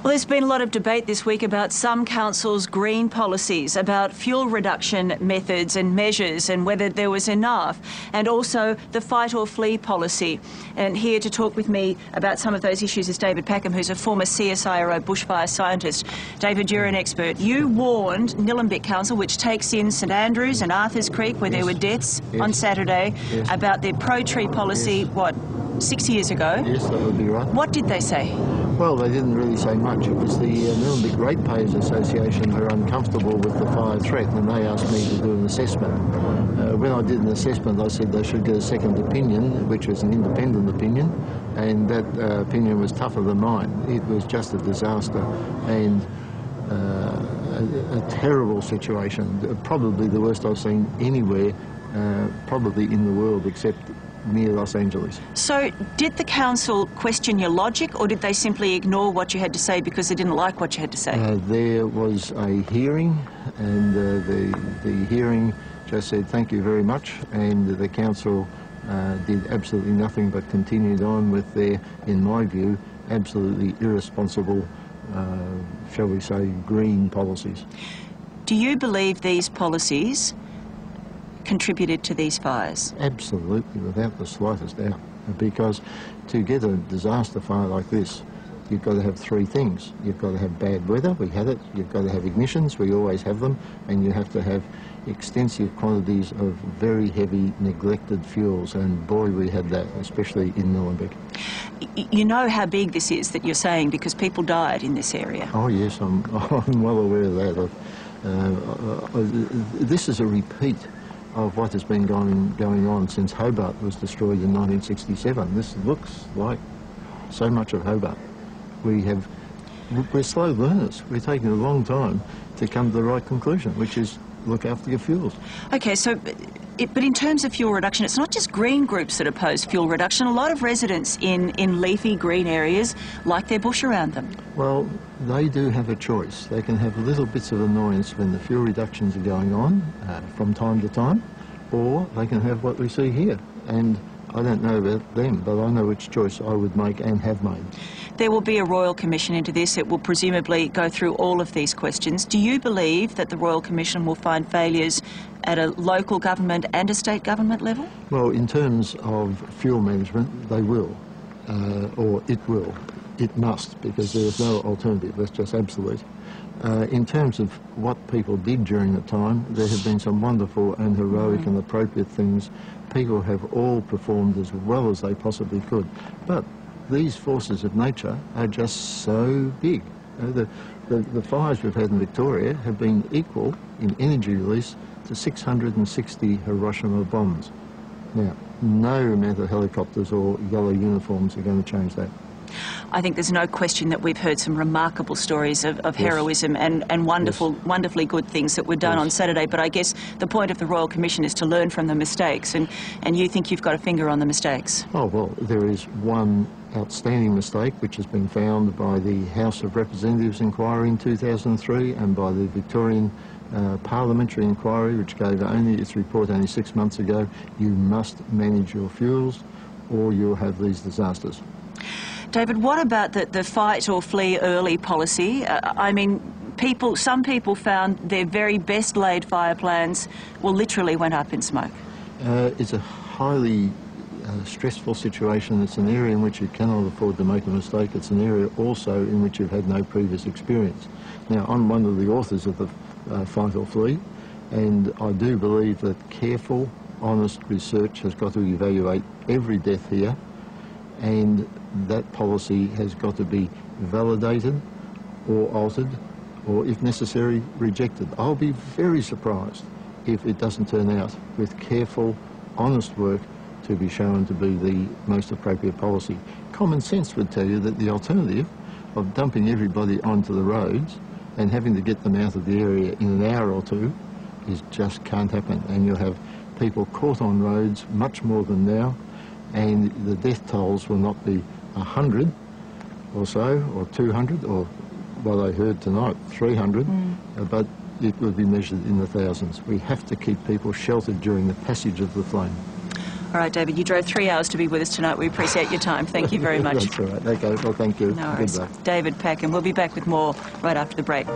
Well, there's been a lot of debate this week about some councils' green policies, about fuel reduction methods and measures and whether there was enough, and also the fight or flee policy. And here to talk with me about some of those issues is David Packham, who's a former CSIRO bushfire scientist. David, you're an expert. You warned Nillumbik Council, which takes in St Andrews and Arthurs Creek, where there were deaths on Saturday, about their pro-tree policy, what, 6 years ago? Yes, that would be right. What did they say? Well, they didn't really say much. It was the Nillumbik Ratepayers Association who were uncomfortable with the fire threat, and they asked me to do an assessment. When I did an assessment, I said they should get a second opinion, which was an independent opinion, and that opinion was tougher than mine. It was just a disaster and a terrible situation, probably the worst I've seen anywhere, probably in the world, except near Los Angeles. So did the council question your logic, or did they simply ignore what you had to say because they didn't like what you had to say? There was a hearing, and the hearing just said thank you very much, and the council did absolutely nothing but continued on with their, in my view, absolutely irresponsible, shall we say, green policies. Do you believe these policies contributed to these fires? Absolutely, without the slightest doubt. Because to get a disaster fire like this, you've got to have three things. You've got to have bad weather, we had it. You've got to have ignitions, we always have them. And you have to have extensive quantities of very heavy, neglected fuels. And boy, we had that, especially in Nillumbik. You know how big this is that you're saying, because people died in this area. Oh yes, I'm well aware of that. This is a repeat of what has been going on since Hobart was destroyed in 1967. This looks like so much of Hobart. We're slow learners. We're taking a long time to come to the right conclusion, which is look after your fuels. Okay, so but in terms of fuel reduction, it's not just green groups that oppose fuel reduction. A lot of residents in leafy green areas like their bush around them. Well, they do have a choice. They can have little bits of annoyance when the fuel reductions are going on from time to time, or they can have what we see here. And I don't know about them, but I know which choice I would make and have made. There will be a Royal Commission into this. It will presumably go through all of these questions. Do you believe that the Royal Commission will find failures at a local government and a state government level? Well, in terms of fuel management, they will, or it will. It must, because there is no alternative. That's just absolute. In terms of what people did during the time, there have been some wonderful and heroic and appropriate things. People have all performed as well as they possibly could. But these forces of nature are just so big. The fires we've had in Victoria have been equal in energy release to 660 Hiroshima bombs. Now, no amount of helicopters or yellow uniforms are going to change that. I think there's no question that we've heard some remarkable stories of heroism and wonderfully good things that were done on Saturday, but I guess the point of the Royal Commission is to learn from the mistakes, and you think you've got a finger on the mistakes. Oh, well, there is one outstanding mistake which has been found by the House of Representatives inquiry in 2003 and by the Victorian Parliamentary inquiry, which gave its report only 6 months ago. You must manage your fuels or you'll have these disasters. David, what about the fight or flee early policy? I mean, some people found their very best laid fire plans, literally went up in smoke. It's a highly stressful situation. It's an area in which you cannot afford to make a mistake. It's an area also in which you've had no previous experience. Now, I'm one of the authors of the fight or flee, and I do believe that careful, honest research has got to evaluate every death here, and that policy has got to be validated or altered or, if necessary, rejected. I'll be very surprised if it doesn't turn out, with careful, honest work, to be shown to be the most appropriate policy. Common sense would tell you that the alternative of dumping everybody onto the roads and having to get them out of the area in an hour or two just can't happen, and you'll have people caught on roads much more than now, and the death tolls will not be 100 or so, or 200, or what I heard tonight, 300, but it will be measured in the thousands. We have to keep people sheltered during the passage of the flame. All right, David, you drove 3 hours to be with us tonight. We appreciate your time. Thank you very much. That's all right. Okay, well, thank you. No worries. Goodbye. David Packham. We'll be back with more right after the break.